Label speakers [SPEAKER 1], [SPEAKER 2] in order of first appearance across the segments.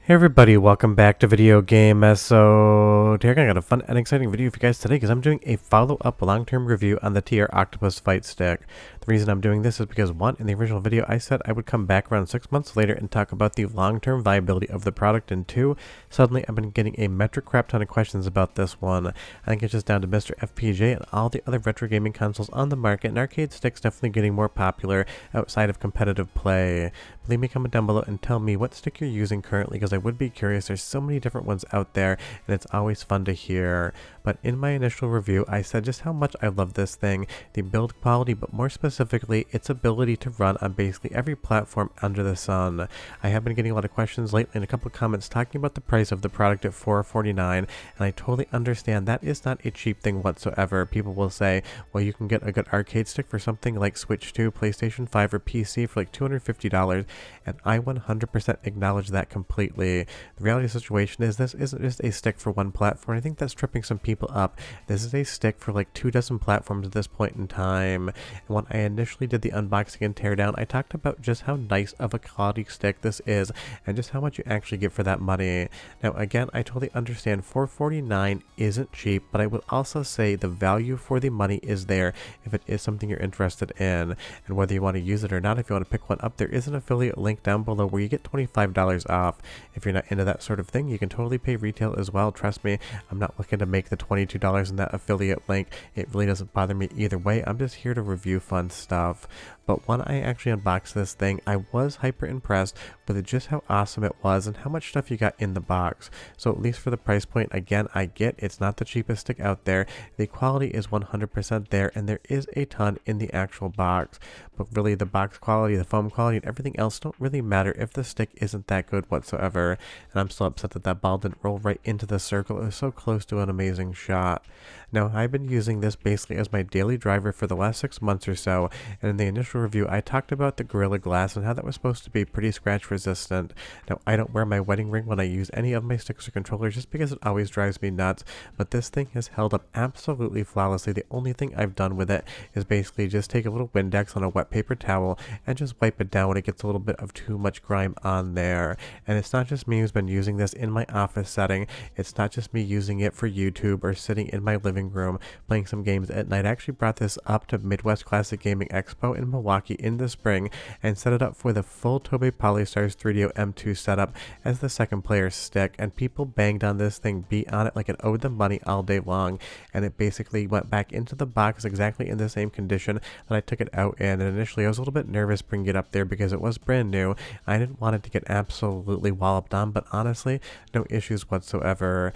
[SPEAKER 1] Hey everybody, welcome back to Video Game. So today I got a fun and exciting video for you guys today because I'm doing a follow-up long-term review on the TR Octopus Fight Stick. The reason I'm doing this is because one, in the original video I said I would come back around 6 months later and talk about the long-term viability of the product, and two, suddenly I've been getting a metric crap ton of questions about this one. I think it's just down to MiSTer FPGA and all the other retro gaming consoles on the market, and arcade sticks definitely getting more popular outside of competitive play. Leave me a comment down below and tell me what stick you're using currently, because I would be curious. There's so many different ones out there and it's always fun to hear. But in my initial review I said just how much I love this thing, the build quality, but more specifically its ability to run on basically every platform under the sun. I have been getting a lot of questions lately and a couple of comments talking about the price of the product at $449, and I totally understand that is not a cheap thing whatsoever. People will say, well, you can get a good arcade stick for something like Switch 2, PlayStation 5, or PC for like $250, and I 100% acknowledge that completely. The reality of the situation is this isn't just a stick for one platform. I think that's tripping some people up. This is a stick for like 24 platforms at this point in time. And when I initially did the unboxing and teardown, I talked about just how nice of a quality stick this is and just how much you actually get for that money. Now again, I totally understand $449 isn't cheap, but I would also say the value for the money is there if it is something you're interested in. And whether you want to use it or not, if you want to pick one up, there is an affiliate link down below where you get $25 off. If you're not into that sort of thing, you can totally pay retail as well. Trust me, I'm not looking to make the $22 in that affiliate link. It really doesn't bother me either way. I'm just here to review fun stuff. But when I actually unboxed this thing, I was hyper impressed with just how awesome it was and how much stuff you got in the box. So at least for the price point, again, I get it's not the cheapest stick out there. The quality is 100% there, and there is a ton in the actual box. But really, the box quality, the foam quality, and everything else don't really matter if the stick isn't that good whatsoever. And I'm still upset that that ball didn't roll right into the circle. It was so close to an amazing shot. Now, I've been using this basically as my daily driver for the last 6 months or so, and in the initial review, I talked about the Gorilla Glass and how that was supposed to be pretty scratch resistant. Now, I don't wear my wedding ring when I use any of my sticks or controllers just because it always drives me nuts, but this thing has held up absolutely flawlessly. The only thing I've done with it is basically just take a little Windex on a wet paper towel and just wipe it down when it gets a little bit of too much grime on there. And it's not just me who's been using this in my office setting. It's not just me using it for YouTube or sitting in my living room playing some games at night. I actually brought this up to Midwest Classic Gaming Expo in Milwaukee in the spring and set it up for the full Tobii Polystars 3DO M2 setup as the second player stick, and people banged on this thing, beat on it like it owed them money all day long, and it basically went back into the box exactly in the same condition that I took it out in. And initially I was a little bit nervous bringing it up there because it was brand new. I didn't want it to get absolutely walloped on, but honestly, no issues whatsoever.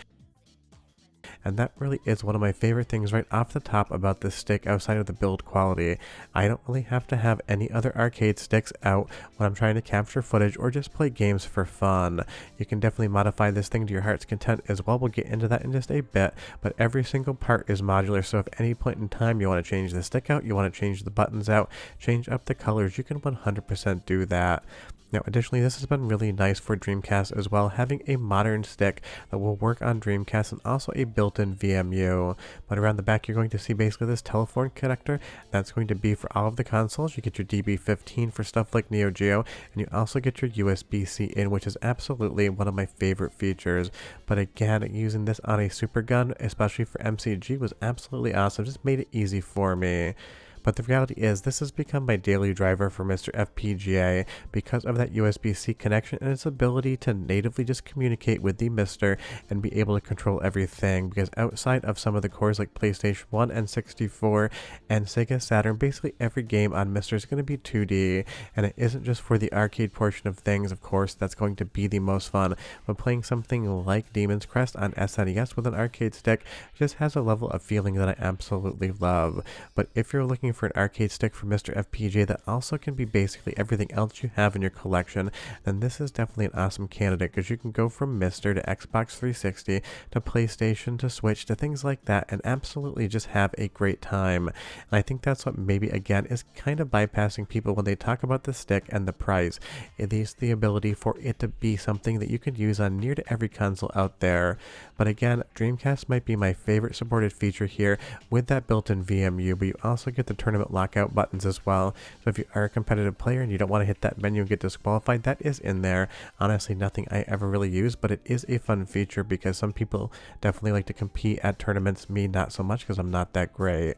[SPEAKER 1] And that really is one of my favorite things right off the top about this stick outside of the build quality. I don't really have to have any other arcade sticks out when I'm trying to capture footage or just play games for fun. You can definitely modify this thing to your heart's content as well. We'll get into that in just a bit, but every single part is modular, so if at any point in time you want to change the stick out, you want to change the buttons out, change up the colors, you can 100% do that. Now additionally, this has been really nice for Dreamcast as well, having a modern stick that will work on Dreamcast and also a built-in VMU. But around the back you're going to see basically this telephone connector that's going to be for all of the consoles. You get your DB15 for stuff like Neo Geo, and you also get your USB-C in, which is absolutely one of my favorite features. But again, using this on a supergun, especially for MCG, was absolutely awesome. Just made it easy for me. But the reality is, this has become my daily driver for MiSTer FPGA because of that USB-C connection and its ability to natively just communicate with the MiSTer and be able to control everything. Because outside of some of the cores like PlayStation 1 and 64 and Sega Saturn, basically every game on MiSTer is going to be 2D, and it isn't just for the arcade portion of things. Of course, that's going to be the most fun, but playing something like Demon's Crest on SNES with an arcade stick just has a level of feeling that I absolutely love. But if you're looking for an arcade stick for MiSTer FPGA that also can be basically everything else you have in your collection, then this is definitely an awesome candidate, because you can go from MiSTer to Xbox 360 to PlayStation to Switch to things like that and absolutely just have a great time. And I think that's what maybe again is kind of bypassing people when they talk about the stick and the price. It is the ability for it to be something that you can use on near to every console out there. But again, Dreamcast might be my favorite supported feature here with that built-in VMU, but you also get the tournament lockout buttons as well. So if you are a competitive player and you don't want to hit that menu and get disqualified, that is in there. Honestly, nothing I ever really use, but it is a fun feature because some people definitely like to compete at tournaments. Me, not so much because I'm not that great.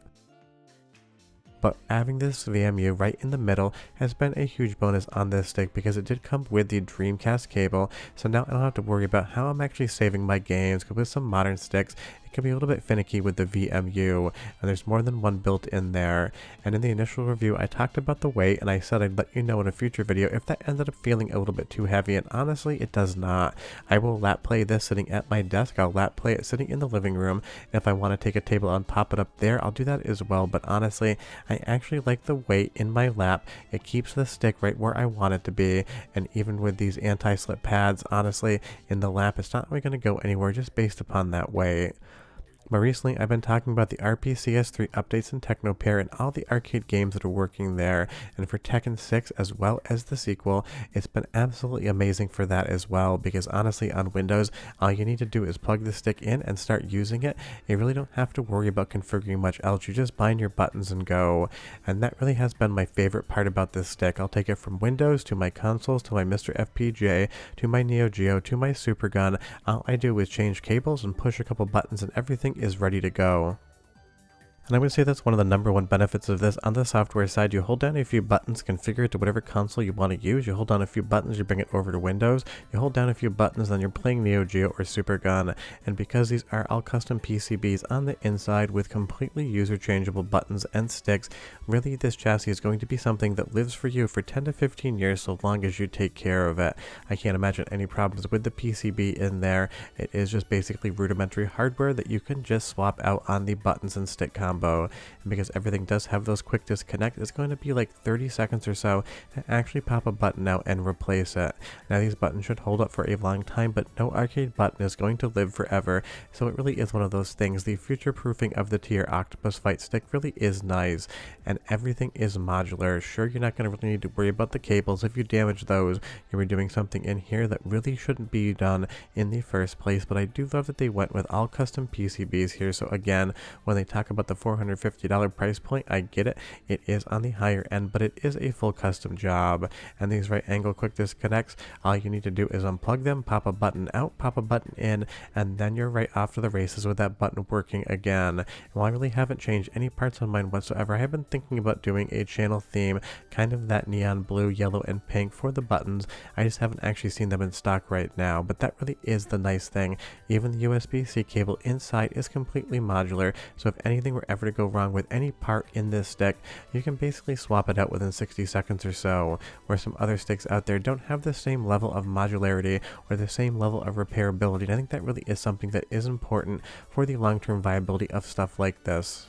[SPEAKER 1] But having this VMU right in the middle has been a huge bonus on this stick because it did come with the Dreamcast cable, so now I don't have to worry about how I'm actually saving my games, because with some modern sticks, it can be a little bit finicky with the VMU, and there's more than one built in there. And in the initial review, I talked about the weight, and I said I'd let you know in a future video if that ended up feeling a little bit too heavy, and honestly, it does not. I will lap play this sitting at my desk, I'll lap play it sitting in the living room, and if I want to take a table and pop it up there, I'll do that as well, but honestly, I actually like the weight in my lap. It keeps the stick right where I want it to be, and even with these anti-slip pads, honestly, in the lap, it's not really going to go anywhere just based upon that weight. But recently, I've been talking about the RPCS3 updates in Technopair and all the arcade games that are working there. And for Tekken 6 as well as the sequel, it's been absolutely amazing for that as well. Because honestly, on Windows, all you need to do is plug the stick in and start using it. You really don't have to worry about configuring much else. You just bind your buttons and go. And that really has been my favorite part about this stick. I'll take it from Windows to my consoles to my MiSTer FPGA to my Neo Geo to my supergun. All I do is change cables and push a couple buttons and everything is ready to go. And I would say that's one of the #1 benefits of this. On the software side, you hold down a few buttons, configure it to whatever console you want to use. You hold down a few buttons, you bring it over to Windows. You hold down a few buttons, then you're playing Neo Geo or Supergun. And because these are all custom PCBs on the inside with completely user-changeable buttons and sticks, really this chassis is going to be something that lives for you for 10 to 15 years so long as you take care of it. I can't imagine any problems with the PCB in there. It is just basically rudimentary hardware that you can just swap out on the buttons and stick combo. And because everything does have those quick disconnect, it's going to be like 30 seconds or so to actually pop a button out and replace it. Now these buttons should hold up for a long time, but no arcade button is going to live forever, so it really is one of those things. The future proofing of the TR Octopus Fight Stick really is nice, and everything is modular. Sure, you're not going to really need to worry about the cables. If you damage those, you'll be doing something in here that really shouldn't be done in the first place, but I do love that they went with all custom PCBs here. So again, when they talk about the $450 price point, I get it. It is on the higher end, but it is a full custom job. And these right angle quick disconnects, all you need to do is unplug them, pop a button out, pop a button in, and then you're right off to the races with that button working again. And while I really haven't changed any parts on mine whatsoever, I have been thinking about doing a channel theme, kind of that neon blue, yellow, and pink for the buttons. I just haven't actually seen them in stock right now, but that really is the nice thing. Even the USB-C cable inside is completely modular, so if anything were ever to go wrong with any part in this stick, you can basically swap it out within 60 seconds or so, where some other sticks out there don't have the same level of modularity or the same level of repairability. And I think that really is something that is important for the long-term viability of stuff like this.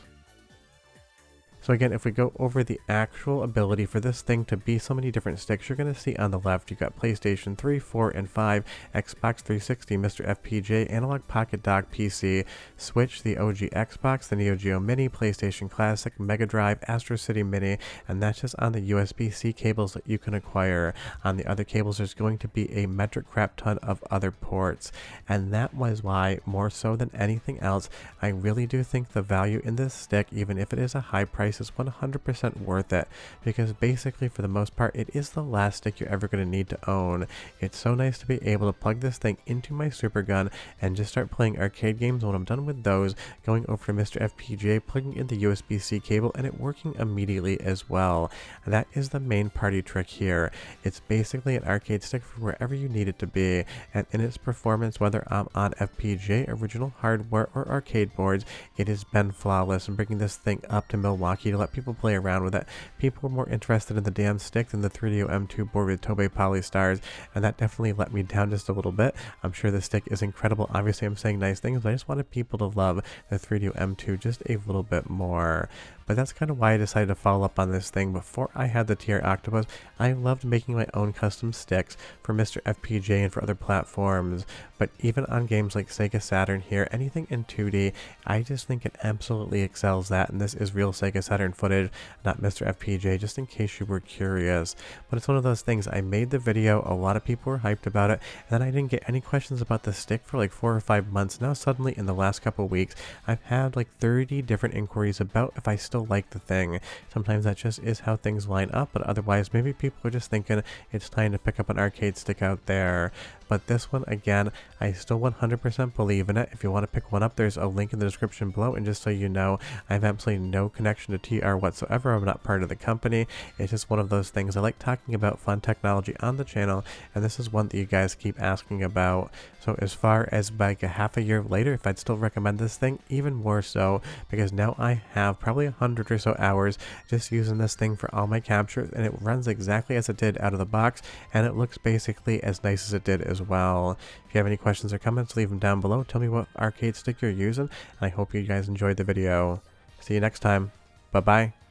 [SPEAKER 1] So again, if we go over the actual ability for this thing to be so many different sticks, you're going to see on the left, you've got PlayStation 3, 4, and 5, Xbox 360, MiSTer FPGA, Analog Pocket Dock PC, Switch, the OG Xbox, the Neo Geo Mini, PlayStation Classic, Mega Drive, Astro City Mini, and that's just on the USB-C cables that you can acquire. On the other cables, there's going to be a metric crap ton of other ports, and that was why, more so than anything else, I really do think the value in this stick, even if it is a high price, is 100% worth it, because basically for the most part it is the last stick you're ever going to need to own. It's so nice to be able to plug this thing into my supergun and just start playing arcade games. When I'm done with those, going over to MiSTer FPGA, plugging in the USB-C cable, and it working immediately as well. And that is the main party trick here. It's basically an arcade stick for wherever you need it to be, and in its performance, whether I'm on FPGA, original hardware, or arcade boards, it has been flawless. And bringing this thing up to Milwaukee to let people play around with it, people were more interested in the damn stick than the 3DO M2 board with Toei Polystars, and that definitely let me down just a little bit. I'm sure the stick is incredible. Obviously I'm saying nice things, but I just wanted people to love the 3DO M2 just a little bit more. But that's kind of why I decided to follow up on this thing. Before I had the TR Octopus, I loved making my own custom sticks for MiSTer FPGA and for other platforms. But even on games like Sega Saturn here, anything in 2D, I just think it absolutely excels that. And this is real Sega Saturn footage, not MiSTer FPGA, just in case you were curious. But it's one of those things, I made the video, a lot of people were hyped about it, and then I didn't get any questions about the stick for like 4 or 5 months. Now suddenly in the last couple weeks, I've had like 30 different inquiries about if I still still like the thing. Sometimes that just is how things line up, but otherwise maybe people are just thinking it's time to pick up an arcade stick out there. But this one, again, I still 100% believe in it. If you want to pick one up, there's a link in the description below. And just so you know, I have absolutely no connection to TR whatsoever. I'm not part of the company. It's just one of those things. I like talking about fun technology on the channel, and this is one that you guys keep asking about. So as far as like a half a year later, if I'd still recommend this thing, even more so, because now I have probably 100 or so hours just using this thing for all my captures, and it runs exactly as it did out of the box, and it looks basically as nice as it did as well. If you have any questions or comments, leave them down below. Tell me what arcade stick you're using, and I hope you guys enjoyed the video. See you next time. Bye-bye.